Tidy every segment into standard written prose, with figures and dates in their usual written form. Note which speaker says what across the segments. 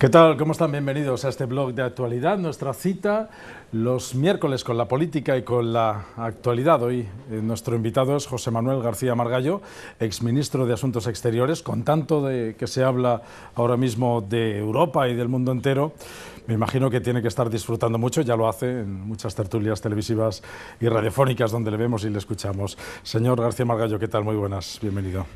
Speaker 1: ¿Qué tal? ¿Cómo están? Bienvenidos a este blog de actualidad. Nuestra cita los miércoles con la política y con la actualidad. Hoy nuestro invitado es José Manuel García Margallo, exministro de Asuntos Exteriores. Con tanto de que se habla ahora mismo de Europa y del mundo entero, me imagino que tiene que estar disfrutando mucho, ya lo hace en muchas tertulias televisivas y radiofónicas donde le vemos y le escuchamos. Señor García Margallo, ¿qué tal? Muy buenas, bienvenido.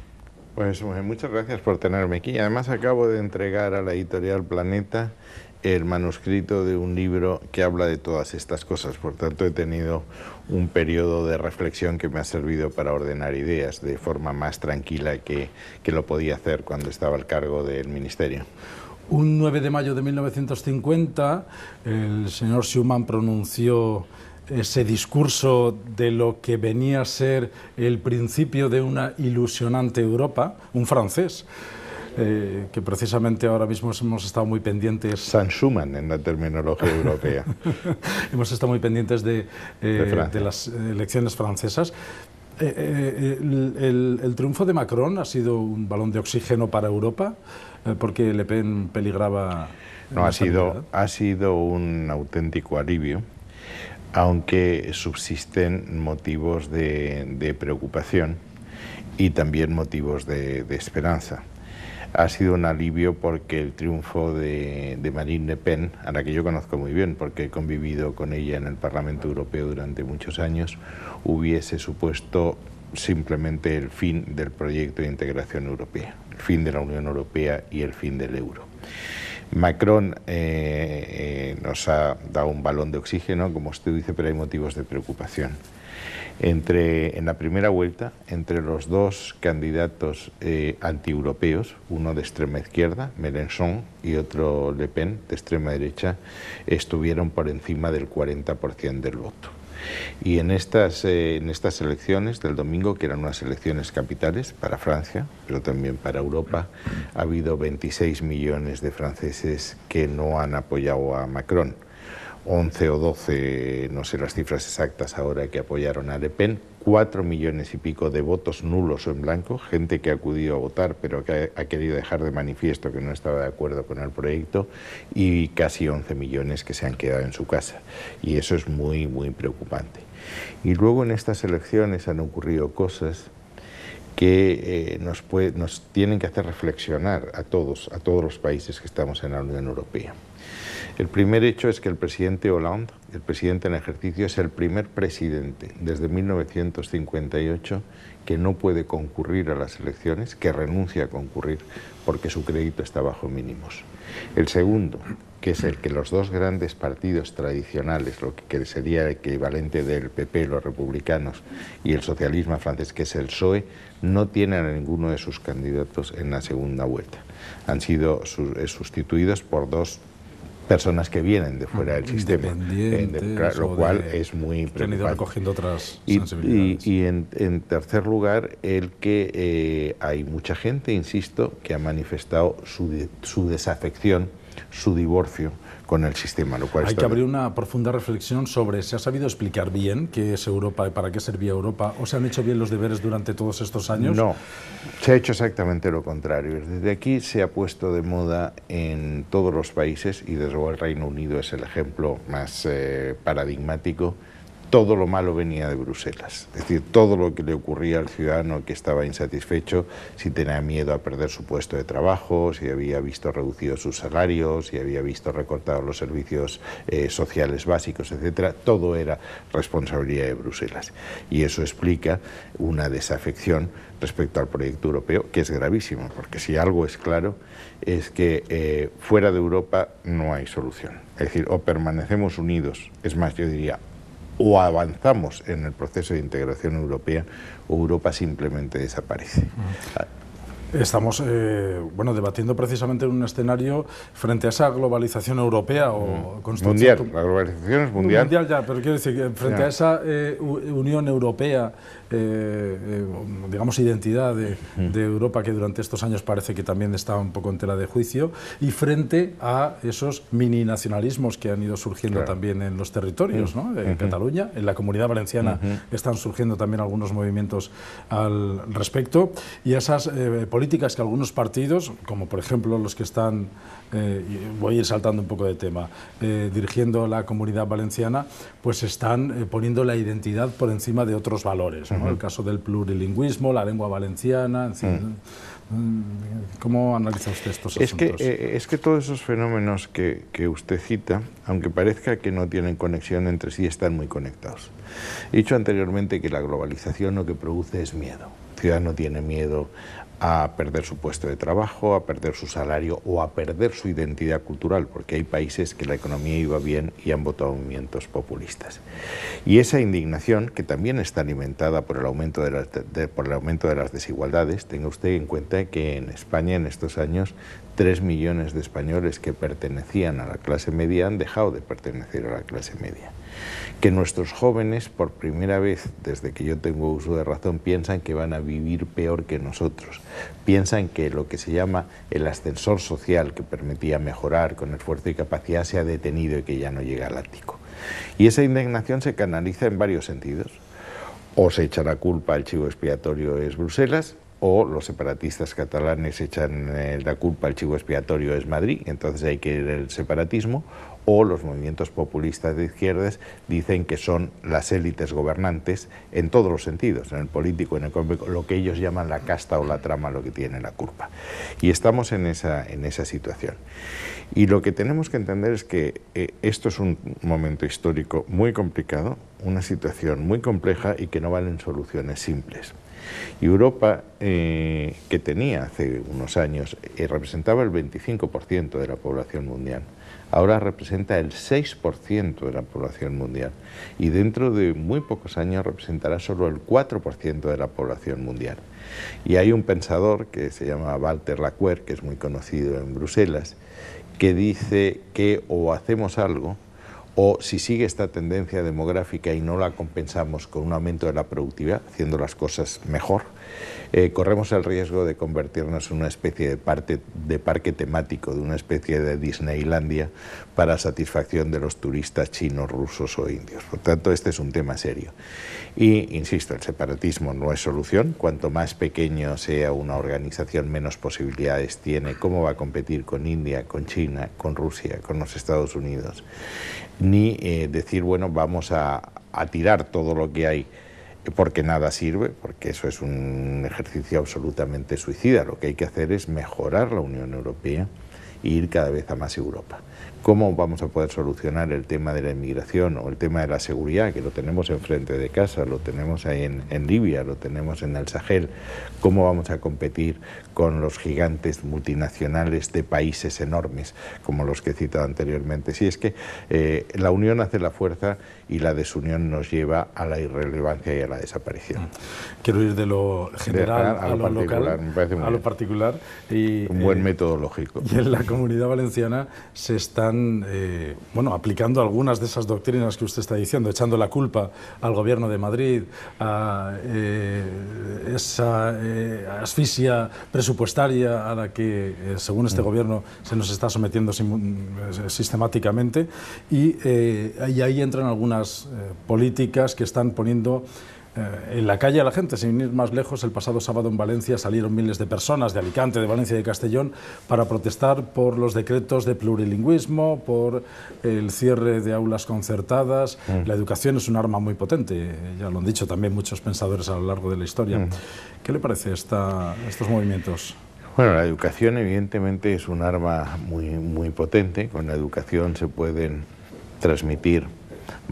Speaker 2: Pues muchas gracias por tenerme aquí. Además acabo de entregar a la editorial Planeta el manuscrito de un libro que habla de todas estas cosas. Por tanto, he tenido un periodo de reflexión que me ha servido para ordenar ideas de forma más tranquila que lo podía hacer cuando estaba al cargo del ministerio.
Speaker 1: Un 9 de mayo de 1950, el señor Schuman pronunció ese discurso de lo que venía a ser el principio de una ilusionante Europa, un francés, que precisamente ahora mismo hemos estado muy pendientes...
Speaker 2: Saint Schuman en la terminología europea.
Speaker 1: Hemos estado muy pendientes de las elecciones francesas. El triunfo de Macron ha sido un balón de oxígeno para Europa, porque Le Pen peligraba...
Speaker 2: No, ha sido un auténtico alivio, aunque subsisten motivos de preocupación y también motivos de esperanza. Ha sido un alivio porque el triunfo de Marine Le Pen, a la que yo conozco muy bien porque he convivido con ella en el Parlamento Europeo durante muchos años, hubiese supuesto simplemente el fin del proyecto de integración europea, el fin de la Unión Europea y el fin del euro. Macron nos ha dado un balón de oxígeno, como usted dice, pero hay motivos de preocupación. En la primera vuelta, entre los dos candidatos antieuropeos, uno de extrema izquierda, Mélenchon, y otro Le Pen, de extrema derecha, estuvieron por encima del 40% del voto. Y en estas elecciones del domingo, que eran unas elecciones capitales para Francia, pero también para Europa, ha habido 26 millones de franceses que no han apoyado a Macron. 11 o 12, no sé las cifras exactas ahora, que apoyaron a Le Pen, 4 millones y pico de votos nulos o en blanco, gente que ha acudido a votar pero que ha querido dejar de manifiesto que no estaba de acuerdo con el proyecto, y casi 11 millones que se han quedado en su casa. Y eso es muy, muy preocupante. Y luego en estas elecciones han ocurrido cosas que nos tienen que hacer reflexionar a todos los países que estamos en la Unión Europea. El primer hecho es que el presidente Hollande, el presidente en ejercicio, es el primer presidente desde 1958 que no puede concurrir a las elecciones, que renuncia a concurrir porque su crédito está bajo mínimos. El segundo, que es el que los dos grandes partidos tradicionales, lo que sería el equivalente del PP, los republicanos, y el socialismo francés, que es el PSOE, no tienen a ninguno de sus candidatos en la segunda vuelta. Han sido sustituidos por dos personas que vienen de fuera del sistema, lo cual es muy preocupante.
Speaker 1: Recogiendo otras sensibilidades.
Speaker 2: Y en tercer lugar, el que hay mucha gente, insisto, que ha manifestado su desafección, su divorcio con el sistema. Lo cual
Speaker 1: hay que abrir una profunda reflexión sobre si ha sabido explicar bien qué es Europa y para qué servía Europa, o se han hecho bien los deberes durante todos estos años.
Speaker 2: No, se ha hecho exactamente lo contrario. Desde aquí se ha puesto de moda en todos los países, y desde luego el Reino Unido es el ejemplo más paradigmático. Todo lo malo venía de Bruselas, es decir, todo lo que le ocurría al ciudadano que estaba insatisfecho, si tenía miedo a perder su puesto de trabajo, si había visto reducidos sus salarios, si había visto recortados los servicios sociales básicos, etcétera, todo era responsabilidad de Bruselas. Y eso explica una desafección respecto al proyecto europeo, que es gravísimo, porque si algo es claro, es que fuera de Europa no hay solución. Es decir, o permanecemos unidos, es más, yo diría, o avanzamos en el proceso de integración europea, o Europa simplemente desaparece.
Speaker 1: Estamos debatiendo precisamente en un escenario frente a esa globalización europea o
Speaker 2: mundial. La globalización es mundial.
Speaker 1: Mundial ya, pero quiero decir que frente a esa Unión Europea, digamos, identidad de Europa, que durante estos años parece que también está un poco en tela de juicio, y frente a esos mini nacionalismos que han ido surgiendo también en los territorios, ¿no? En Cataluña, en la Comunidad Valenciana están surgiendo también algunos movimientos al respecto, y esas políticas políticas que algunos partidos, como por ejemplo los que están, voy a ir saltando un poco de tema, dirigiendo la Comunidad Valenciana, pues están poniendo la identidad por encima de otros valores, ¿no? El caso del plurilingüismo, la lengua valenciana, en fin. ¿Cómo analiza usted estos asuntos?
Speaker 2: Es que todos esos fenómenos que usted cita, aunque parezca que no tienen conexión entre sí, están muy conectados. He dicho anteriormente que la globalización lo que produce es miedo. El ciudadano tiene miedo a perder su puesto de trabajo, a perder su salario o a perder su identidad cultural, porque hay países que la economía iba bien y han votado movimientos populistas. Y esa indignación, que también está alimentada por el aumento de las desigualdades, tenga usted en cuenta que en España en estos años 3 millones de españoles que pertenecían a la clase media han dejado de pertenecer a la clase media. Que nuestros jóvenes, por primera vez desde que yo tengo uso de razón, piensan que van a vivir peor que nosotros. Piensan que lo que se llama el ascensor social que permitía mejorar con esfuerzo y capacidad se ha detenido y que ya no llega al ático. Y esa indignación se canaliza en varios sentidos. O se echa la culpa, el chivo expiatorio es Bruselas, o los separatistas catalanes echan la culpa, el chivo expiatorio es Madrid, entonces hay que ir al separatismo, o los movimientos populistas de izquierdas dicen que son las élites gobernantes en todos los sentidos, en el político, en el económico, lo que ellos llaman la casta o la trama, lo que tiene la culpa. Y estamos en esa situación. Y lo que tenemos que entender es que esto es un momento histórico muy complicado, una situación muy compleja y que no valen soluciones simples. Y Europa, que tenía hace unos años, representaba el 25% de la población mundial, ahora representa el 6% de la población mundial y dentro de muy pocos años representará solo el 4% de la población mundial. Y hay un pensador que se llama Walter Laqueur, que es muy conocido en Bruselas, que dice que o hacemos algo, o si sigue esta tendencia demográfica y no la compensamos con un aumento de la productividad, haciendo las cosas mejor, corremos el riesgo de convertirnos en una especie de parque temático, de una especie de Disneylandia para satisfacción de los turistas chinos, rusos o indios. Por tanto, este es un tema serio. Y, insisto, el separatismo no es solución. Cuanto más pequeño sea una organización, menos posibilidades tiene. ¿Cómo va a competir con India, con China, con Rusia, con los Estados Unidos? Ni decir, bueno, vamos a tirar todo lo que hay porque nada sirve, porque eso es un ejercicio absolutamente suicida. Lo que hay que hacer es mejorar la Unión Europea e ir cada vez a más Europa. ¿Cómo vamos a poder solucionar el tema de la inmigración o el tema de la seguridad, que lo tenemos enfrente de casa, lo tenemos ahí en Libia, lo tenemos en el Sahel? ¿Cómo vamos a competir con los gigantes multinacionales de países enormes, como los que he citado anteriormente? Si es que la unión hace la fuerza y la desunión nos lleva a la irrelevancia y a la desaparición.
Speaker 1: Quiero ir de lo general a lo local, a lo particular. Y,
Speaker 2: un buen método lógico.
Speaker 1: Y en la Comunidad Valenciana se están aplicando algunas de esas doctrinas que usted está diciendo, echando la culpa al Gobierno de Madrid, a esa asfixia presupuestaria a la que, según este Gobierno, se nos está sometiendo sistemáticamente, y ahí entran algunas políticas que están poniendo en la calle a la gente. Sin ir más lejos, el pasado sábado en Valencia salieron miles de personas de Alicante, de Valencia y de Castellón para protestar por los decretos de plurilingüismo, por el cierre de aulas concertadas. La educación es un arma muy potente, ya lo han dicho también muchos pensadores a lo largo de la historia. ¿Qué le parece estos movimientos?
Speaker 2: Bueno, la educación evidentemente es un arma muy potente. Con la educación se pueden transmitir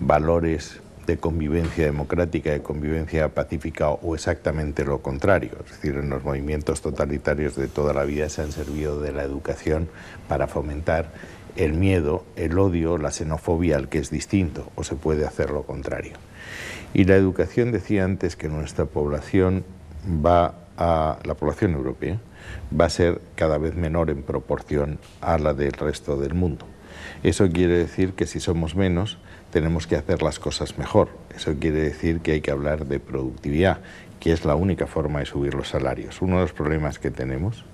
Speaker 2: valores de convivencia democrática, de convivencia pacífica, o exactamente lo contrario. Es decir, en los movimientos totalitarios de toda la vida se han servido de la educación para fomentar el miedo, el odio, la xenofobia al que es distinto, o se puede hacer lo contrario. Y la educación, decía antes, que nuestra población la población europea va a ser cada vez menor en proporción a la del resto del mundo. Eso quiere decir que si somos menos, tenemos que hacer las cosas mejor. Eso quiere decir que hay que hablar de productividad, que es la única forma de subir los salarios. Uno de los problemas que tenemos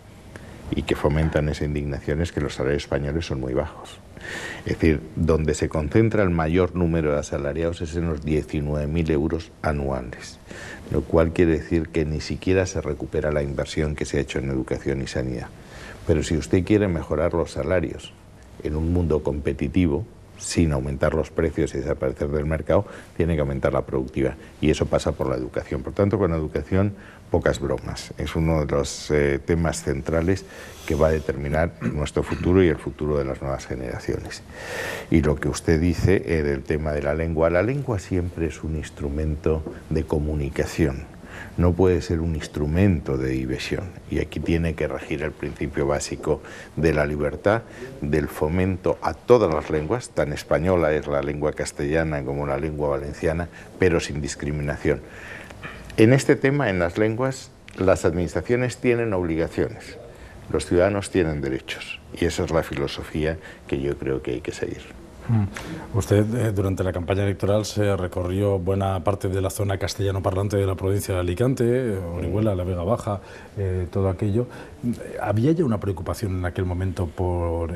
Speaker 2: y que fomentan esa indignación es que los salarios españoles son muy bajos. Es decir, donde se concentra el mayor número de asalariados es en los 19.000 euros anuales. lo cual quiere decir que ni siquiera se recupera la inversión que se ha hecho en educación y sanidad. Pero si usted quiere mejorar los salarios en un mundo competitivo, sin aumentar los precios y desaparecer del mercado, tiene que aumentar la productividad. Y eso pasa por la educación. Por tanto, con la educación, pocas bromas. Es uno de los temas centrales que va a determinar nuestro futuro y el futuro de las nuevas generaciones. Y lo que usted dice del tema de la lengua siempre es un instrumento de comunicación. No puede ser un instrumento de diversión, y aquí tiene que regir el principio básico de la libertad, del fomento a todas las lenguas, tan española es la lengua castellana como la lengua valenciana, pero sin discriminación. En este tema, en las lenguas, las administraciones tienen obligaciones, los ciudadanos tienen derechos, y esa es la filosofía que yo creo que hay que seguir.
Speaker 1: Usted durante la campaña electoral se recorrió buena parte de la zona castellano parlante de la provincia de Alicante, Orihuela, la Vega Baja, todo aquello. ¿Había ya una preocupación en aquel momento por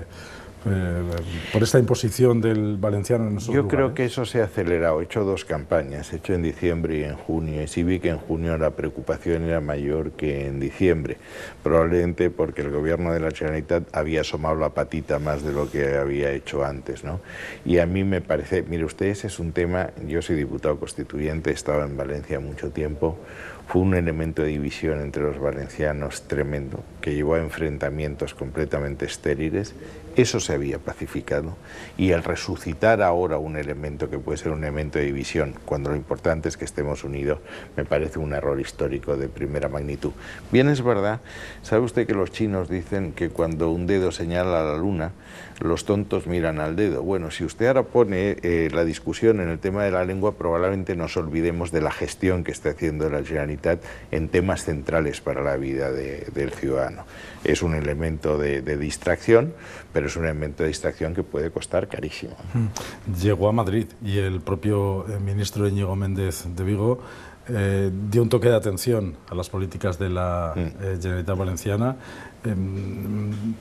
Speaker 1: esta imposición del valenciano en esos lugares?
Speaker 2: Yo creo que eso se ha acelerado. He hecho dos campañas, he hecho en diciembre y en junio, y sí vi que en junio la preocupación era mayor que en diciembre, probablemente porque el gobierno de la Generalitat había asomado la patita más de lo que había hecho antes, ¿no? Y a mí me parece, mire usted, ese es un tema, yo soy diputado constituyente, he estado en Valencia mucho tiempo, fue un elemento de división entre los valencianos tremendo, que llevó a enfrentamientos completamente estériles. Eso se había pacificado, y el resucitar ahora un elemento que puede ser un elemento de división, cuando lo importante es que estemos unidos, me parece un error histórico de primera magnitud. Bien, es verdad, ¿sabe usted que los chinos dicen que cuando un dedo señala a la luna, los tontos miran al dedo? Bueno, si usted ahora pone la discusión en el tema de la lengua, probablemente nos olvidemos de la gestión que está haciendo la Generalitat en temas centrales para la vida del ciudadano. Es un elemento de distracción, pero es un elemento de distracción que puede costar carísimo.
Speaker 1: Llegó a Madrid y el propio ministro Íñigo Méndez de Vigo dio un toque de atención a las políticas de la Generalitat Valenciana,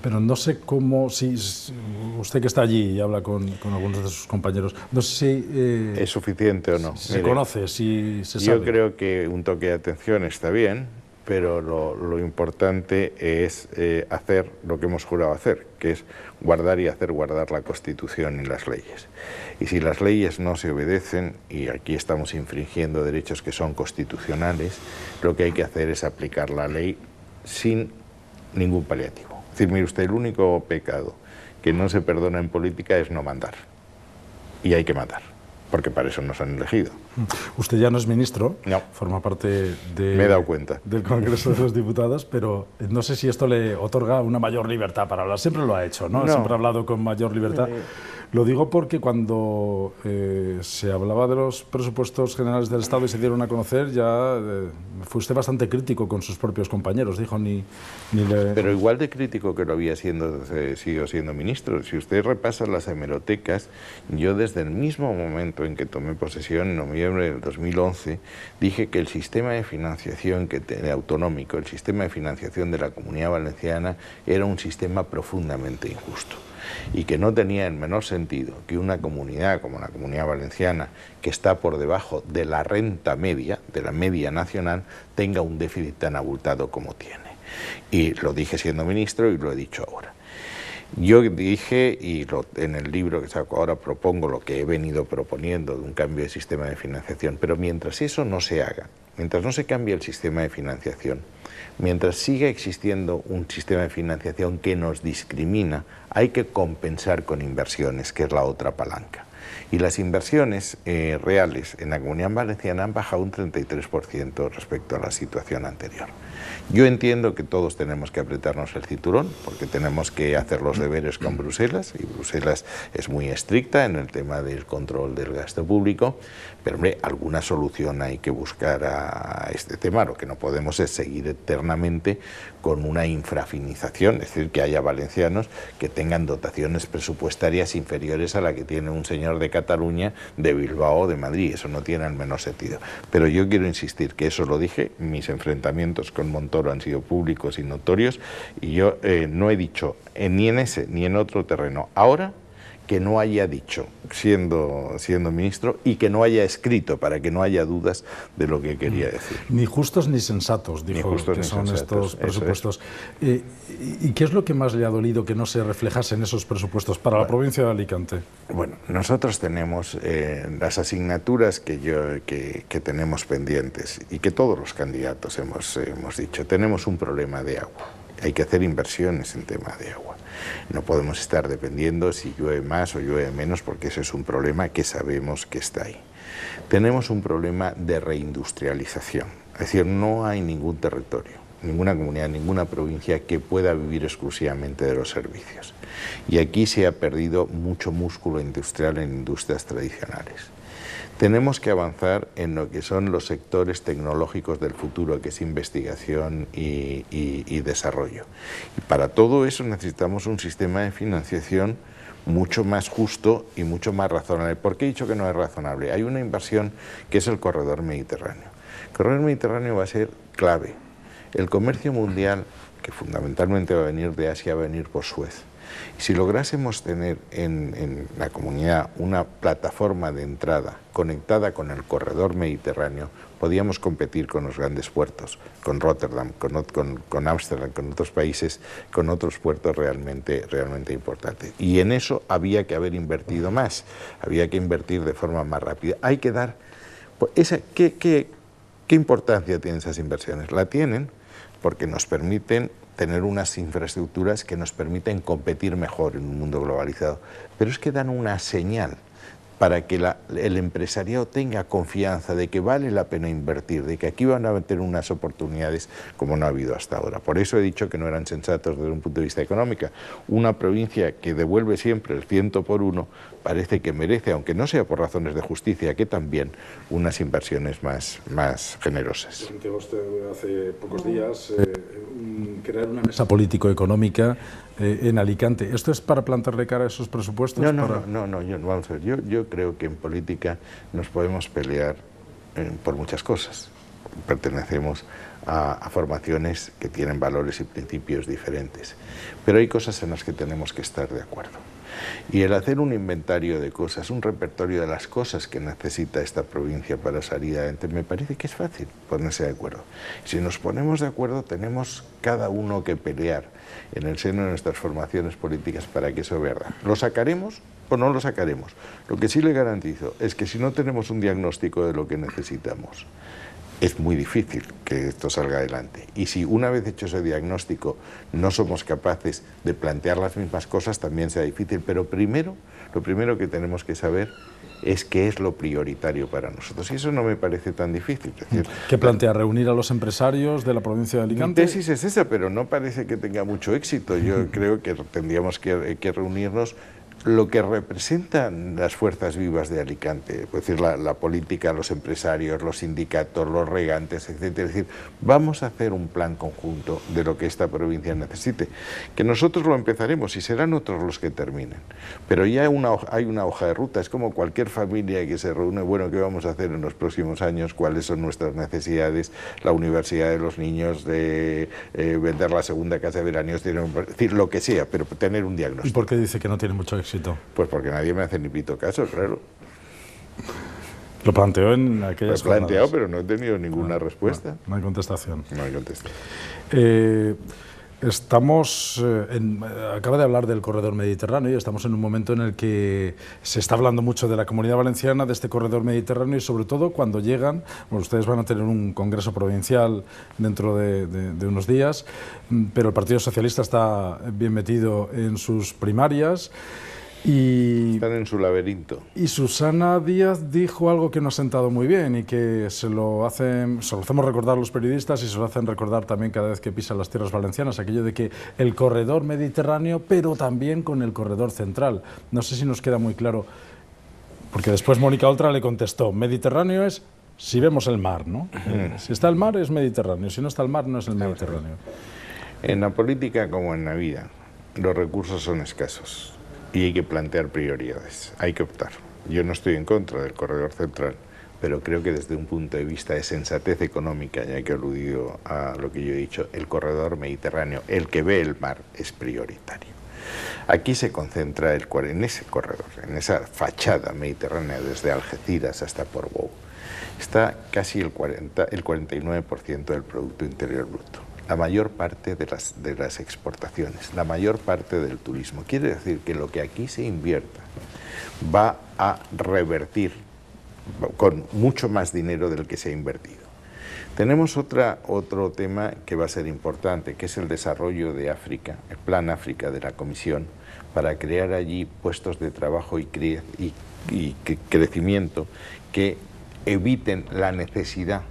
Speaker 1: pero no sé cómo, si usted que está allí y habla con algunos de sus compañeros, no sé si...
Speaker 2: ¿es suficiente o no?
Speaker 1: ¿Se conoce, si se sabe?
Speaker 2: Yo creo que un toque de atención está bien, pero lo importante es hacer lo que hemos jurado hacer, que es guardar y hacer guardar la Constitución y las leyes. Y si las leyes no se obedecen, y aquí estamos infringiendo derechos que son constitucionales, lo que hay que hacer es aplicar la ley sin ningún paliativo. Es decir, mire usted, el único pecado que no se perdona en política es no mandar. Y hay que mandar, porque para eso nos han elegido.
Speaker 1: Usted ya no es ministro,
Speaker 2: no.
Speaker 1: Forma parte
Speaker 2: Me he dado cuenta.
Speaker 1: del Congreso de los Diputados, pero no sé si esto le otorga una mayor libertad para hablar. Siempre lo ha hecho, ¿no? Siempre ha hablado con mayor libertad. Lo digo porque cuando se hablaba de los presupuestos generales del Estado y se dieron a conocer, ya fue usted bastante crítico con sus propios compañeros, dijo
Speaker 2: Pero igual de crítico que lo había sido siendo ministro. Si usted repasa las hemerotecas, yo desde el mismo momento en que tomé posesión, en noviembre del 2011, dije que el sistema de financiación autonómico, el sistema de financiación de la Comunidad Valenciana, era un sistema profundamente injusto, y que no tenía el menor sentido que una comunidad como la Comunidad Valenciana, que está por debajo de la renta media, de la media nacional, tenga un déficit tan abultado como tiene. Y lo dije siendo ministro y lo he dicho ahora. Yo dije, y en el libro que saco ahora propongo lo que he venido proponiendo de un cambio de sistema de financiación, pero mientras eso no se haga, mientras no se cambie el sistema de financiación, mientras siga existiendo un sistema de financiación que nos discrimina, hay que compensar con inversiones, que es la otra palanca. Y las inversiones reales en la Comunidad Valenciana han bajado un 33% respecto a la situación anterior. Yo entiendo que todos tenemos que apretarnos el cinturón, porque tenemos que hacer los deberes con Bruselas, y Bruselas es muy estricta en el tema del control del gasto público, pero hombre, alguna solución hay que buscar a este tema. Lo que no podemos es seguir eternamente con una infrafinanciación, es decir, que haya valencianos que tengan dotaciones presupuestarias inferiores a la que tiene un señor de Cataluña, de Bilbao o de Madrid. Eso no tiene el menor sentido. Pero yo quiero insistir que eso lo dije, mis enfrentamientos con Montoro han sido públicos y notorios, y yo no he dicho ni en ese ni en otro terreno ahora que no haya dicho siendo ministro y que no haya escrito, para que no haya dudas de lo que quería decir.
Speaker 1: Ni justos ni sensatos, dijo, que son estos presupuestos. ¿Y qué es lo que más le ha dolido que no se reflejase en esos presupuestos para la provincia de Alicante?
Speaker 2: Bueno, nosotros tenemos las asignaturas que tenemos pendientes y que todos los candidatos hemos dicho. Tenemos un problema de agua. Hay que hacer inversiones en tema de agua. No podemos estar dependiendo si llueve más o llueve menos, porque ese es un problema que sabemos que está ahí. Tenemos un problema de reindustrialización. Es decir, no hay ningún territorio, ninguna comunidad, ninguna provincia que pueda vivir exclusivamente de los servicios. Y aquí se ha perdido mucho músculo industrial en industrias tradicionales. Tenemos que avanzar en lo que son los sectores tecnológicos del futuro, que es investigación y desarrollo. Y para todo eso necesitamos un sistema de financiación mucho más justo y mucho más razonable. ¿Por qué he dicho que no es razonable? Hay una inversión que es el corredor mediterráneo. El corredor mediterráneo va a ser clave. El comercio mundial, que fundamentalmente va a venir de Asia, va a venir por Suez. Y si lográsemos tener en la comunidad una plataforma de entrada conectada con el corredor mediterráneo, podíamos competir con los grandes puertos, con Rotterdam, con Ámsterdam, con otros países, con otros puertos realmente importantes. Y en eso había que haber invertido más, había que invertir de forma más rápida. Hay que dar... ¿Qué importancia tienen esas inversiones? La tienen porque nos permiten tener unas infraestructuras que nos permiten competir mejor en un mundo globalizado. Pero es que dan una señal para que el empresariado tenga confianza de que vale la pena invertir, de que aquí van a tener unas oportunidades como no ha habido hasta ahora. Por eso he dicho que no eran sensatos desde un punto de vista económico. Una provincia que devuelve siempre el 100 por 1 parece que merece, aunque no sea por razones de justicia, que también unas inversiones más generosas.
Speaker 1: Planteó usted hace pocos días crear una mesa político-económica en Alicante. ¿Esto es para plantarle cara a esos presupuestos?
Speaker 2: No, vamos a ver, yo creo que en política nos podemos pelear por muchas cosas. Pertenecemos a formaciones que tienen valores y principios diferentes, pero hay cosas en las que tenemos que estar de acuerdo. Y el hacer un inventario de cosas, un repertorio de las cosas que necesita esta provincia para salir adelante, me parece que es fácil ponerse de acuerdo. Si nos ponemos de acuerdo, tenemos cada uno que pelear en el seno de nuestras formaciones políticas para que eso sea verdad. ¿Lo sacaremos o no lo sacaremos? Lo que sí le garantizo es que si no tenemos un diagnóstico de lo que necesitamos, es muy difícil que esto salga adelante. Y si una vez hecho ese diagnóstico no somos capaces de plantear las mismas cosas, también será difícil. Pero lo primero que tenemos que saber es qué es lo prioritario para nosotros. Y eso no me parece tan difícil. Es decir,
Speaker 1: ¿qué plantea? ¿Reunir a los empresarios de la provincia de Alicante?
Speaker 2: Mi tesis es esa, pero no parece que tenga mucho éxito. Yo creo que tendríamos que reunirnos lo que representan las fuerzas vivas de Alicante, es decir, la política, los empresarios, los sindicatos, los regantes, etcétera. Es decir, vamos a hacer un plan conjunto de lo que esta provincia necesite, que nosotros lo empezaremos y serán otros los que terminen. Pero ya hay una hoja de ruta, es como cualquier familia que se reúne, bueno, ¿qué vamos a hacer en los próximos años? ¿Cuáles son nuestras necesidades? La universidad de los niños, de vender la segunda casa de veraneo, es decir, lo que sea, pero tener un diagnóstico.
Speaker 1: ¿Y por qué dice que no tiene mucho éxito?
Speaker 2: Pues porque nadie me hace ni pito caso, claro.
Speaker 1: Lo planteó en aquellas
Speaker 2: Lo he planteado, pero no he tenido ninguna respuesta.
Speaker 1: No hay contestación.
Speaker 2: No hay contestación.
Speaker 1: Acaba de hablar del corredor mediterráneo y estamos en un momento en el que se está hablando mucho de la Comunidad Valenciana, de este corredor mediterráneo y sobre todo cuando llegan, bueno, ustedes van a tener un congreso provincial dentro de unos días, pero el Partido Socialista está bien metido en sus primarias.
Speaker 2: Están en su laberinto.
Speaker 1: Y Susana Díaz dijo algo que nos ha sentado muy bien y que se lo hacemos recordar los periodistas y se lo hacen recordar también cada vez que pisan las tierras valencianas, aquello de que el corredor mediterráneo, pero también con el corredor central. No sé si nos queda muy claro, porque después Mónica Oltra le contestó, Mediterráneo es si vemos el mar, ¿no? Si está el mar es Mediterráneo, si no está el mar no es el Mediterráneo.
Speaker 2: En la política como en la vida, los recursos son escasos. Y hay que plantear prioridades, hay que optar. Yo no estoy en contra del corredor central, pero creo que desde un punto de vista de sensatez económica, ya que he aludido a lo que yo he dicho, el corredor mediterráneo, el que ve el mar, es prioritario. Aquí se concentra en ese corredor, en esa fachada mediterránea desde Algeciras hasta Portbou. Está casi el 49% del Producto Interior Bruto. La mayor parte de las exportaciones, la mayor parte del turismo. Quiere decir que lo que aquí se invierta va a revertir con mucho más dinero del que se ha invertido. Tenemos otro tema que va a ser importante, que es el desarrollo de África, el Plan África de la Comisión, para crear allí puestos de trabajo y crecimiento que eviten la necesidad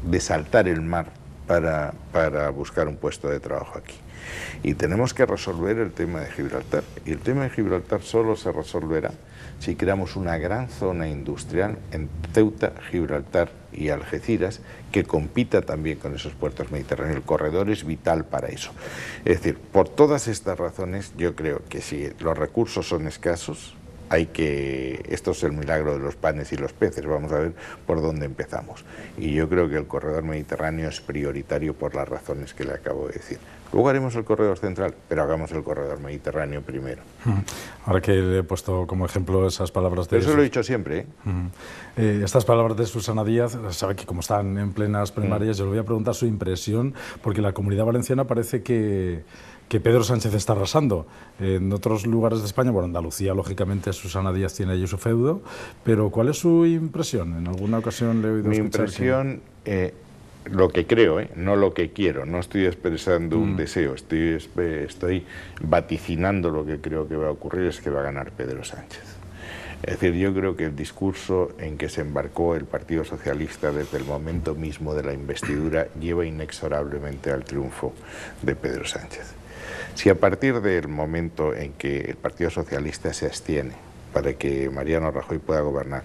Speaker 2: de saltar el mar para buscar un puesto de trabajo aquí. Y tenemos que resolver el tema de Gibraltar. Y el tema de Gibraltar solo se resolverá si creamos una gran zona industrial en Ceuta, Gibraltar y Algeciras que compita también con esos puertos mediterráneos. El corredor es vital para eso. Es decir, por todas estas razones, yo creo que si los recursos son escasos, esto es el milagro de los panes y los peces, vamos a ver por dónde empezamos. Y yo creo que el corredor mediterráneo es prioritario por las razones que le acabo de decir. Luego haremos el corredor central, pero hagamos el corredor mediterráneo primero.
Speaker 1: Ahora que le he puesto como ejemplo esas palabras de...
Speaker 2: Eso lo he dicho siempre, ¿eh?
Speaker 1: Estas palabras de Susana Díaz, sabe que como están en plenas primarias, yo le voy a preguntar su impresión, porque la Comunidad Valenciana parece que Pedro Sánchez está arrasando. En otros lugares de España, bueno, Andalucía, lógicamente, Susana Díaz tiene allí su feudo, pero ¿cuál es su impresión? En alguna ocasión le he oído
Speaker 2: Mi
Speaker 1: escuchar
Speaker 2: impresión, lo que creo, no lo que quiero, no estoy expresando un deseo, estoy vaticinando lo que creo que va a ocurrir, es que va a ganar Pedro Sánchez. Es decir, yo creo que el discurso en que se embarcó el Partido Socialista desde el momento mismo de la investidura lleva inexorablemente al triunfo de Pedro Sánchez. Si a partir del momento en que el Partido Socialista se abstiene para que Mariano Rajoy pueda gobernar,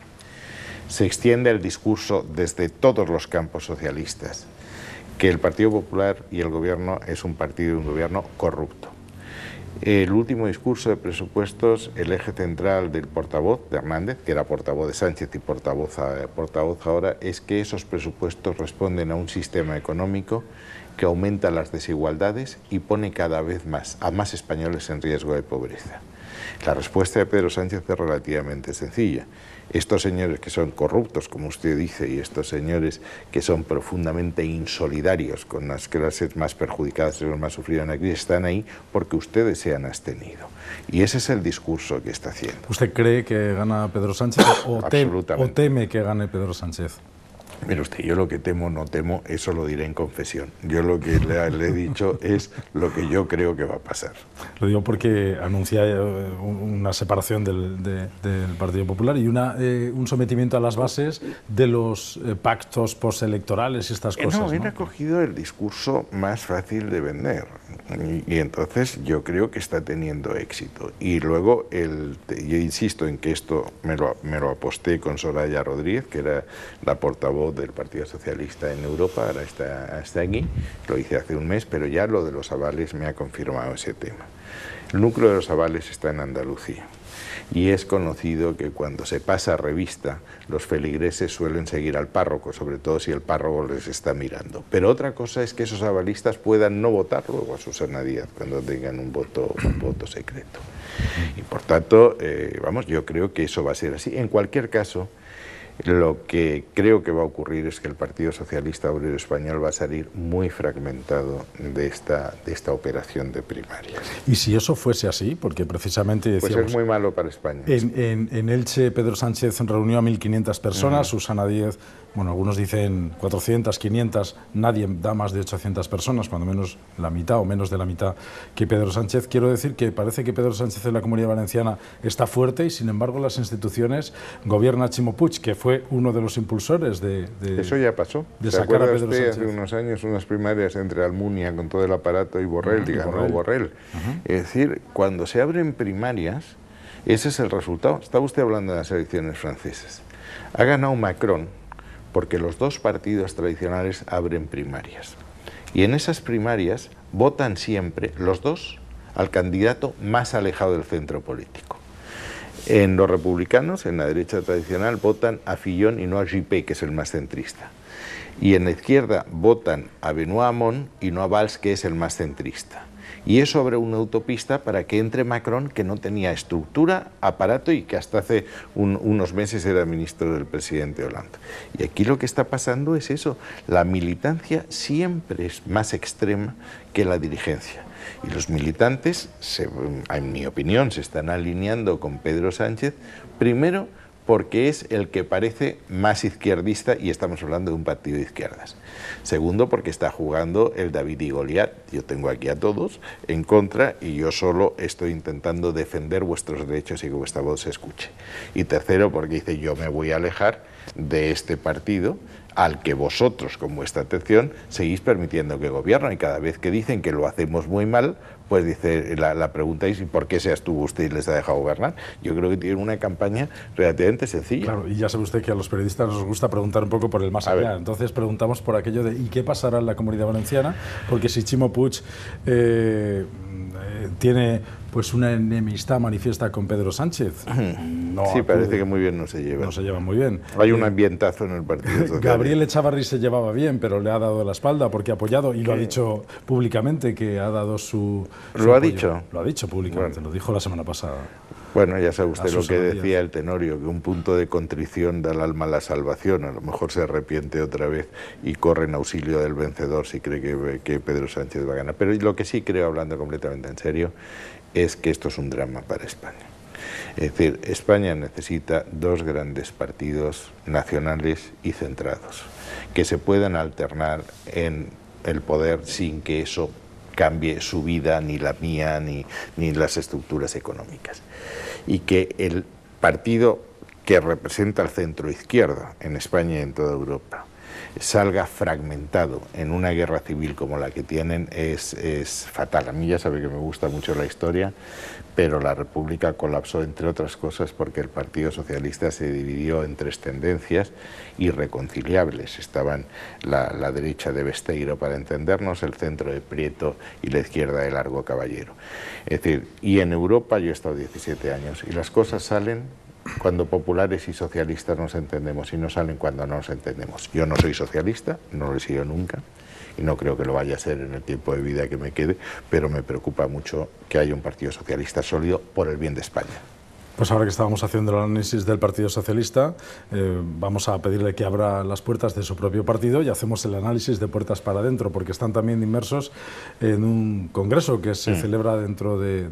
Speaker 2: se extiende el discurso desde todos los campos socialistas, que el Partido Popular y el Gobierno es un partido y un Gobierno corrupto. El último discurso de presupuestos, el eje central del portavoz de Hernández, que era portavoz de Sánchez y portavoz ahora, es que esos presupuestos responden a un sistema económico que aumenta las desigualdades y pone cada vez más a más españoles en riesgo de pobreza. La respuesta de Pedro Sánchez es relativamente sencilla. Estos señores que son corruptos, como usted dice, y estos señores que son profundamente insolidarios con las clases más perjudicadas y los más sufridos en la crisis, están ahí porque ustedes se han abstenido. Y ese es el discurso que está haciendo.
Speaker 1: ¿Usted cree que gana Pedro Sánchez o teme que gane Pedro Sánchez?
Speaker 2: Mire usted, yo lo que temo, no temo, eso lo diré en confesión. Yo lo que le he dicho es lo que yo creo que va a pasar.
Speaker 1: Lo digo porque anuncia una separación del Partido Popular y un sometimiento a las bases de los pactos postelectorales y estas cosas.
Speaker 2: No, él ha cogido el discurso más fácil de vender y entonces yo creo que está teniendo éxito. Y luego, yo insisto en que esto me lo aposté con Soraya Rodríguez, que era la portavoz del Partido Socialista en Europa, ahora está aquí, lo hice hace un mes, pero ya lo de los avales me ha confirmado ese tema. El núcleo de los avales está en Andalucía y es conocido que cuando se pasa revista los feligreses suelen seguir al párroco, sobre todo si el párroco les está mirando. Pero otra cosa es que esos avalistas puedan no votar luego a Susana Díaz cuando tengan un voto secreto. Y por tanto, yo creo que eso va a ser así. En cualquier caso, lo que creo que va a ocurrir es que el Partido Socialista Obrero Español va a salir muy fragmentado de esta operación de primarias.
Speaker 1: Y si eso fuese así, porque precisamente decíamos...
Speaker 2: Pues es muy malo para España.
Speaker 1: En Elche, Pedro Sánchez reunió a 1.500 personas, Susana Díaz, bueno, algunos dicen 400, 500, nadie da más de 800 personas, cuando menos la mitad o menos de la mitad que Pedro Sánchez. Quiero decir que parece que Pedro Sánchez en la Comunidad Valenciana está fuerte y, sin embargo, las instituciones gobierna Ximo Puig, que fue uno de los impulsores de
Speaker 2: eso ya pasó.
Speaker 1: ¿Se acuerda usted
Speaker 2: hace unos años unas primarias entre Almunia con todo el aparato y Borrell, ganó Borrell? Es decir, cuando se abren primarias, ese es el resultado. Estaba usted hablando de las elecciones francesas. Ha ganado Macron porque los dos partidos tradicionales abren primarias. Y en esas primarias votan siempre los dos al candidato más alejado del centro político. En los republicanos, en la derecha tradicional, votan a Fillon y no a Juppé, que es el más centrista. Y en la izquierda votan a Benoît Hamon y no a Valls, que es el más centrista. Y es sobre una autopista para que entre Macron, que no tenía estructura, aparato y que hasta hace unos meses era ministro del presidente Hollande. Y aquí lo que está pasando es eso, la militancia siempre es más extrema que la dirigencia. Y los militantes, en mi opinión, se están alineando con Pedro Sánchez, primero porque es el que parece más izquierdista y estamos hablando de un partido de izquierdas. Segundo, porque está jugando el David y Goliat. Yo tengo aquí a todos en contra y yo solo estoy intentando defender vuestros derechos y que vuestra voz se escuche. Y tercero, porque dice, yo me voy a alejar de este partido al que vosotros, con vuestra atención, seguís permitiendo que gobiernen. Y cada vez que dicen que lo hacemos muy mal, pues dice, la pregunta es, ¿y por qué se abstuvo usted y les ha dejado gobernar? Yo creo que tienen una campaña relativamente sencilla.
Speaker 1: Claro, y ya sabe usted que a los periodistas nos gusta preguntar un poco por el más allá. Entonces preguntamos por aquello de ¿y qué pasará en la Comunidad Valenciana? Porque si Ximo Puig tiene pues una enemistad manifiesta con Pedro Sánchez.
Speaker 2: No, sí, parece que muy bien no se llevan.
Speaker 1: No se llevan muy bien.
Speaker 2: Hay un ambientazo en el Partido Socialista.
Speaker 1: Gabriel Echavarri se llevaba bien, pero le ha dado la espalda porque ha apoyado, y lo ha dicho públicamente, que ha dado su
Speaker 2: ¿Lo ha
Speaker 1: apoyo.
Speaker 2: dicho?
Speaker 1: Lo ha dicho públicamente,
Speaker 2: Bueno.
Speaker 1: Lo dijo la semana pasada.
Speaker 2: Bueno, ya sabe usted lo que decía el Tenorio, que un punto de contrición da al alma la salvación. A lo mejor se arrepiente otra vez y corre en auxilio del vencedor si cree que Pedro Sánchez va a ganar. Pero lo que sí creo, hablando completamente en serio, es que esto es un drama para España. Es decir, España necesita dos grandes partidos nacionales y centrados, que se puedan alternar en el poder sin que eso cambie su vida, ni la mía, ni las estructuras económicas. Y que el partido que representa al centro izquierda en España y en toda Europa salga fragmentado en una guerra civil como la que tienen es fatal. A mí ya sabe que me gusta mucho la historia, pero la República colapsó, entre otras cosas, porque el Partido Socialista se dividió en tres tendencias irreconciliables. Estaban la derecha de Besteiro, para entendernos, el centro de Prieto y la izquierda de Largo Caballero. Es decir, y en Europa yo he estado 17 años y las cosas salen cuando populares y socialistas nos entendemos y no salen cuando no nos entendemos. Yo no soy socialista, no lo he sido nunca y no creo que lo vaya a ser en el tiempo de vida que me quede, pero me preocupa mucho que haya un partido socialista sólido por el bien de España.
Speaker 1: Pues ahora que estábamos haciendo el análisis del Partido Socialista, vamos a pedirle que abra las puertas de su propio partido y hacemos el análisis de puertas para adentro, porque están también inmersos en un congreso que se celebra dentro de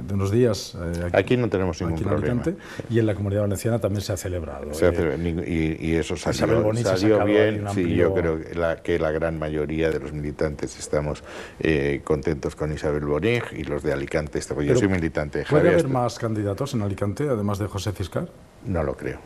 Speaker 1: unos días.
Speaker 2: Aquí no tenemos ningún problema.
Speaker 1: Y en la Comunidad Valenciana también se ha celebrado.
Speaker 2: Y eso salió bien. Sí, yo creo que la gran mayoría de los militantes estamos contentos con Isabel Bonig y los de Alicante. Yo soy militante de Javier.
Speaker 1: ¿Puede haber más candidatos en Alicante, además de José Ciscar?
Speaker 2: No lo creo.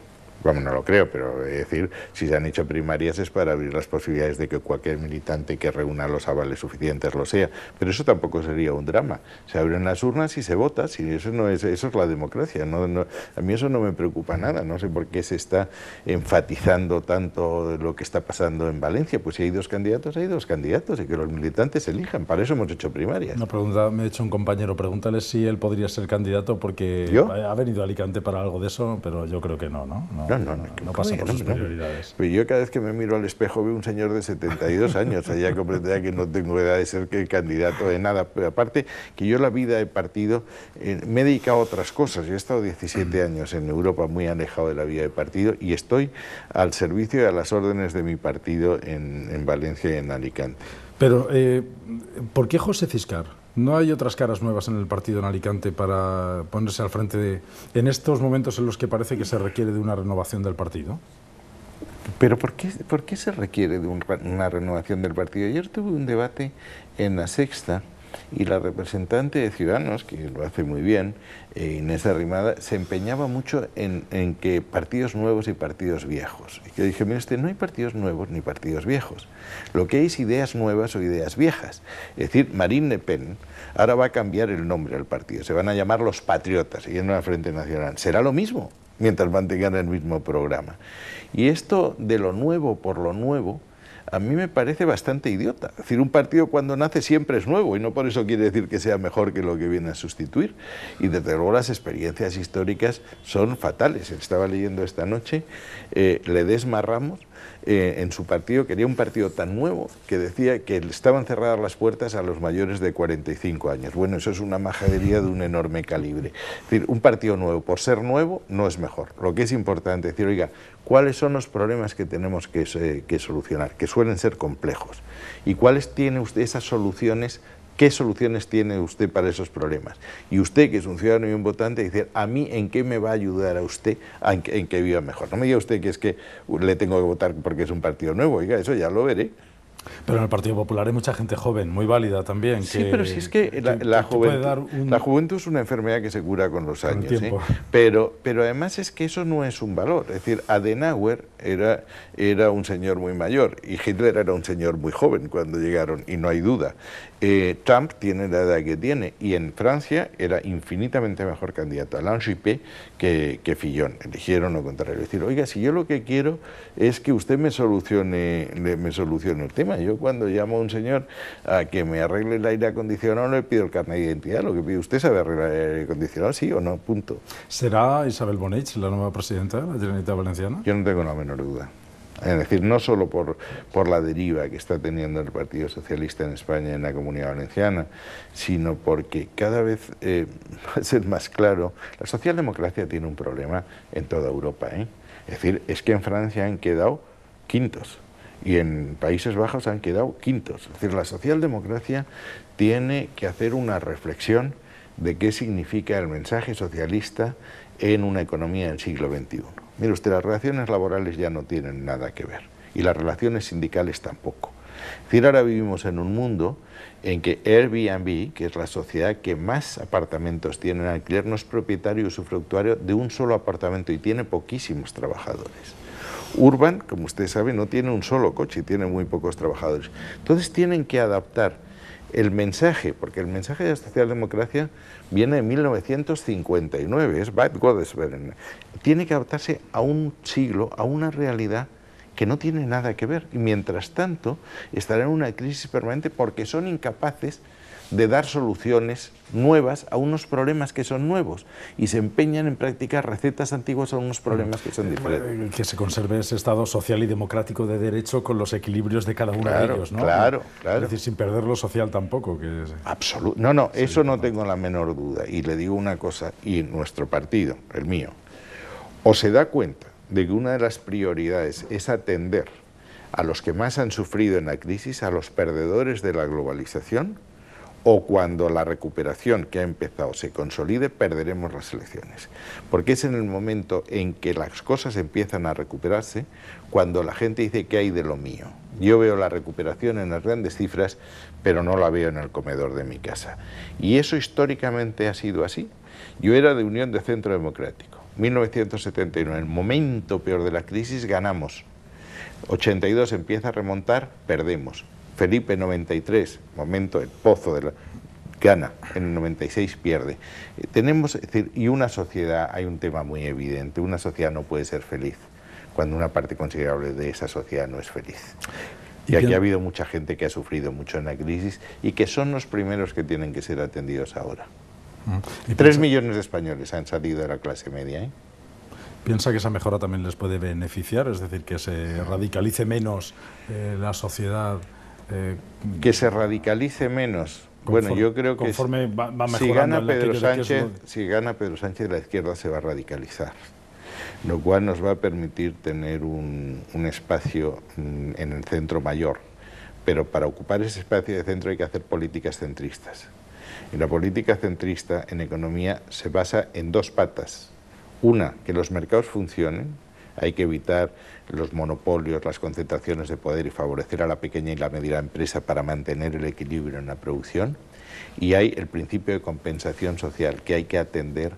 Speaker 2: Vamos, no lo creo, pero es decir, si se han hecho primarias es para abrir las posibilidades de que cualquier militante que reúna los avales suficientes lo sea. Pero eso tampoco sería un drama. Se abren las urnas y se vota. Si eso es la democracia. A mí eso no me preocupa nada. No sé por qué se está enfatizando tanto lo que está pasando en Valencia. Pues si hay dos candidatos, hay dos candidatos y que los militantes elijan. Para eso hemos hecho primarias.
Speaker 1: Una pregunta me ha hecho un compañero. Pregúntale si él podría ser candidato porque
Speaker 2: ¿Yo?
Speaker 1: Ha venido a Alicante para algo de eso, pero yo creo que no. No pasa por sus prioridades.
Speaker 2: Pero yo cada vez que me miro al espejo veo un señor de 72 años, allá comprenderá que no tengo edad de ser candidato de nada, pero aparte que yo la vida de partido me he dedicado a otras cosas. Yo he estado 17 años en Europa muy alejado de la vida de partido y estoy al servicio y a las órdenes de mi partido en Valencia y en Alicante.
Speaker 1: Pero, ¿por qué José Ciscar? ¿No hay otras caras nuevas en el partido en Alicante para ponerse al frente en estos momentos en los que parece que se requiere de una renovación del partido?
Speaker 2: ¿Pero por qué se requiere de una renovación del partido? Ayer tuve un debate en La Sexta y la representante de Ciudadanos, que lo hace muy bien, Inés Arrimada, se empeñaba mucho en que partidos nuevos y partidos viejos. Y yo dije, mire usted, no hay partidos nuevos ni partidos viejos. Lo que hay es ideas nuevas o ideas viejas. Es decir, Marine Le Pen ahora va a cambiar el nombre al partido. Se van a llamar los Patriotas y en una Frente Nacional. Será lo mismo mientras mantengan el mismo programa. Y esto de lo nuevo por lo nuevo, a mí me parece bastante idiota. Es decir, un partido cuando nace siempre es nuevo y no por eso quiere decir que sea mejor que lo que viene a sustituir. Y desde luego las experiencias históricas son fatales. Estaba leyendo esta noche, Ledesma Ramos en su partido, quería un partido tan nuevo que decía que estaban cerradas las puertas a los mayores de 45 años. Bueno, eso es una majadería de un enorme calibre. Es decir, un partido nuevo, por ser nuevo, no es mejor. Lo que es importante es decir, oiga, ¿cuáles son los problemas que tenemos que solucionar? Que suelen ser complejos. ¿Y cuáles tiene usted esas soluciones? ¿Qué soluciones tiene usted para esos problemas? Y usted, que es un ciudadano y un votante, dice, ¿a mí en qué me va a ayudar a usted en que viva mejor? No me diga usted que es que le tengo que votar porque es un partido nuevo, oiga, eso ya lo veré.
Speaker 1: Pero en el Partido Popular hay mucha gente joven, muy válida también.
Speaker 2: Sí, pero si es que la juventud es una enfermedad que se cura con los años. Pero además es que eso no es un valor. Es decir, Adenauer era un señor muy mayor y Hitler era un señor muy joven cuando llegaron, y no hay duda. Trump tiene la edad que tiene y en Francia era infinitamente mejor candidato Alain Juppé que Fillon. Eligieron lo contrario. Es decir, oiga, si yo lo que quiero es que usted me solucione el tema. Yo cuando llamo a un señor a que me arregle el aire acondicionado no le pido el carnet de identidad. Lo que pide usted es saber arreglar el aire acondicionado, sí o no, punto.
Speaker 1: ¿Será Isabel Bonich la nueva presidenta de la Generalitat Valenciana?
Speaker 2: Yo no tengo la menor duda. Es decir, no solo por la deriva que está teniendo el Partido Socialista en España y en la Comunidad Valenciana, sino porque cada vez va a ser más claro, la socialdemocracia tiene un problema en toda Europa. Es decir, es que en Francia han quedado quintos y en Países Bajos han quedado quintos. Es decir, la socialdemocracia tiene que hacer una reflexión de qué significa el mensaje socialista en una economía del siglo XXI. Mire usted, las relaciones laborales ya no tienen nada que ver y las relaciones sindicales tampoco. Es decir, ahora vivimos en un mundo en que Airbnb, que es la sociedad que más apartamentos tiene en alquiler, no es propietario y usufructuario de un solo apartamento y tiene poquísimos trabajadores. Urban, como usted sabe, no tiene un solo coche y tiene muy pocos trabajadores. Entonces tienen que adaptar el mensaje, porque el mensaje de la socialdemocracia viene de 1959, es Bad Godesbergen. Tiene que adaptarse a un siglo, a una realidad que no tiene nada que ver. Y mientras tanto, estarán en una crisis permanente porque son incapaces de dar soluciones nuevas a unos problemas que son nuevos y se empeñan en practicar recetas antiguas a unos problemas que son diferentes.
Speaker 1: Que se conserve ese Estado social y democrático de derecho con los equilibrios de cada uno de ellos, ¿no?
Speaker 2: Claro.
Speaker 1: Es decir, sin perder lo social tampoco.
Speaker 2: Absoluto. No, eso no tengo la menor duda. Y le digo una cosa, y nuestro partido, el mío, o se da cuenta de que una de las prioridades es atender a los que más han sufrido en la crisis, a los perdedores de la globalización, o cuando la recuperación que ha empezado se consolide, perderemos las elecciones. Porque es en el momento en que las cosas empiezan a recuperarse, cuando la gente dice que hay de lo mío. Yo veo la recuperación en las grandes cifras, pero no la veo en el comedor de mi casa. Y eso históricamente ha sido así. Yo era de Unión de Centro Democrático. 1979, en el momento peor de la crisis, ganamos. 82 empieza a remontar, perdemos. Felipe 93, momento, el pozo de la... gana, en el 96 pierde. Tenemos, es decir, y una sociedad, hay un tema muy evidente, una sociedad no puede ser feliz cuando una parte considerable de esa sociedad no es feliz. Y aquí ha habido mucha gente que ha sufrido mucho en la crisis y que son los primeros que tienen que ser atendidos ahora. 3 millones de españoles han salido de la clase media,
Speaker 1: ¿Piensa que esa mejora también les puede beneficiar? Es decir, que se radicalice menos la sociedad...
Speaker 2: que se radicalice menos. Bueno, yo creo que
Speaker 1: va mejorando
Speaker 2: si gana Pedro Sánchez, la izquierda se va a radicalizar, lo cual nos va a permitir tener un espacio en el centro mayor, pero para ocupar ese espacio de centro hay que hacer políticas centristas. Y la política centrista en economía se basa en dos patas. Una, que los mercados funcionen. Hay que evitar los monopolios, las concentraciones de poder y favorecer a la pequeña y la mediana empresa para mantener el equilibrio en la producción. Y hay el principio de compensación social, que hay que atender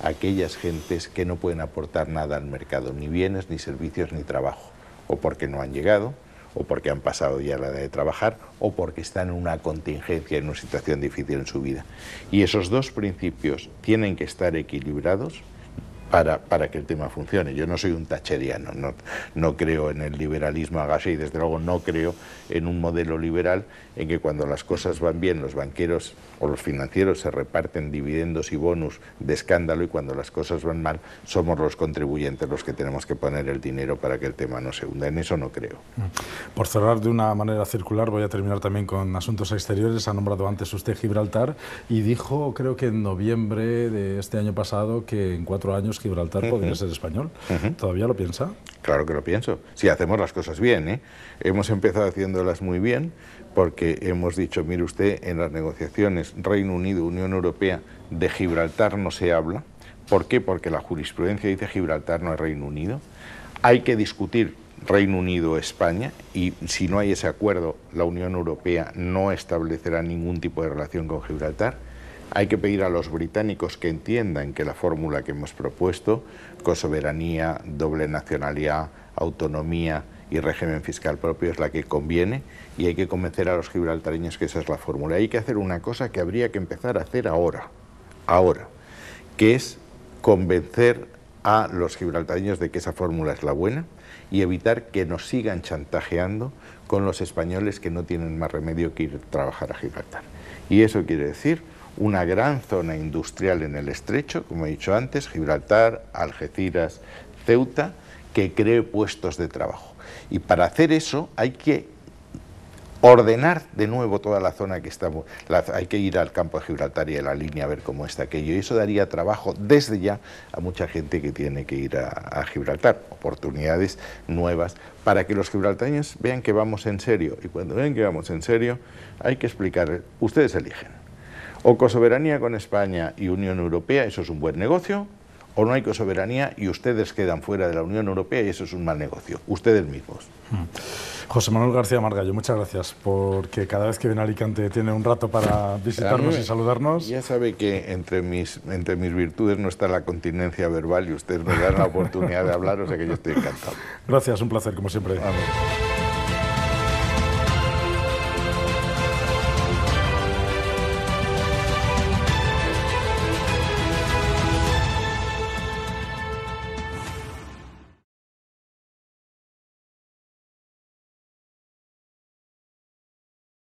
Speaker 2: a aquellas gentes que no pueden aportar nada al mercado, ni bienes, ni servicios, ni trabajo, o porque no han llegado, o porque han pasado ya la edad de trabajar, o porque están en una contingencia, en una situación difícil en su vida. Y esos dos principios tienen que estar equilibrados. para que el tema funcione. Yo no soy un thatcheriano, no creo en el liberalismo agache y desde luego no creo en un modelo liberal en que cuando las cosas van bien los banqueros o los financieros se reparten dividendos y bonus de escándalo y cuando las cosas van mal somos los contribuyentes los que tenemos que poner el dinero para que el tema no se hunda. En eso no creo.
Speaker 1: Por cerrar de una manera circular, voy a terminar también con asuntos exteriores. Ha nombrado antes usted Gibraltar y dijo, creo que en noviembre de este año pasado, que en 4 años Gibraltar podría ser español. ¿Todavía lo piensa?
Speaker 2: Claro que lo pienso. Si hacemos las cosas bien, ¿eh? Hemos empezado haciéndolas muy bien porque hemos dicho, mire usted, en las negociaciones Reino Unido-Unión Europea de Gibraltar no se habla. ¿Por qué? Porque la jurisprudencia dice Gibraltar no es Reino Unido. Hay que discutir Reino Unido-España y si no hay ese acuerdo, la Unión Europea no establecerá ningún tipo de relación con Gibraltar. Hay que pedir a los británicos que entiendan que la fórmula que hemos propuesto, cosoberanía, doble nacionalidad, autonomía y régimen fiscal propio, es la que conviene y hay que convencer a los gibraltareños que esa es la fórmula. Hay que hacer una cosa que habría que empezar a hacer ahora, que es convencer a los gibraltareños de que esa fórmula es la buena y evitar que nos sigan chantajeando con los españoles que no tienen más remedio que ir a trabajar a Gibraltar. Y eso quiere decir una gran zona industrial en el estrecho, como he dicho antes, Gibraltar, Algeciras, Ceuta, que cree puestos de trabajo. Y para hacer eso hay que ordenar de nuevo toda la zona que estamos, hay que ir al campo de Gibraltar y a la línea a ver cómo está aquello, y eso daría trabajo desde ya a mucha gente que tiene que ir a Gibraltar, oportunidades nuevas, para que los gibraltareños vean que vamos en serio, y cuando vean que vamos en serio hay que explicar, ustedes eligen, o cosoberanía con España y Unión Europea, eso es un buen negocio, o no hay cosoberanía y ustedes quedan fuera de la Unión Europea y eso es un mal negocio, ustedes mismos.
Speaker 1: José Manuel García Margallo, muchas gracias, porque cada vez que viene a Alicante tiene un rato para visitarnos y saludarnos.
Speaker 2: Ya sabe que entre mis virtudes no está la continencia verbal y ustedes me dan la oportunidad de hablar, o sea que yo estoy encantado.
Speaker 1: Gracias, un placer como siempre.
Speaker 2: Amén.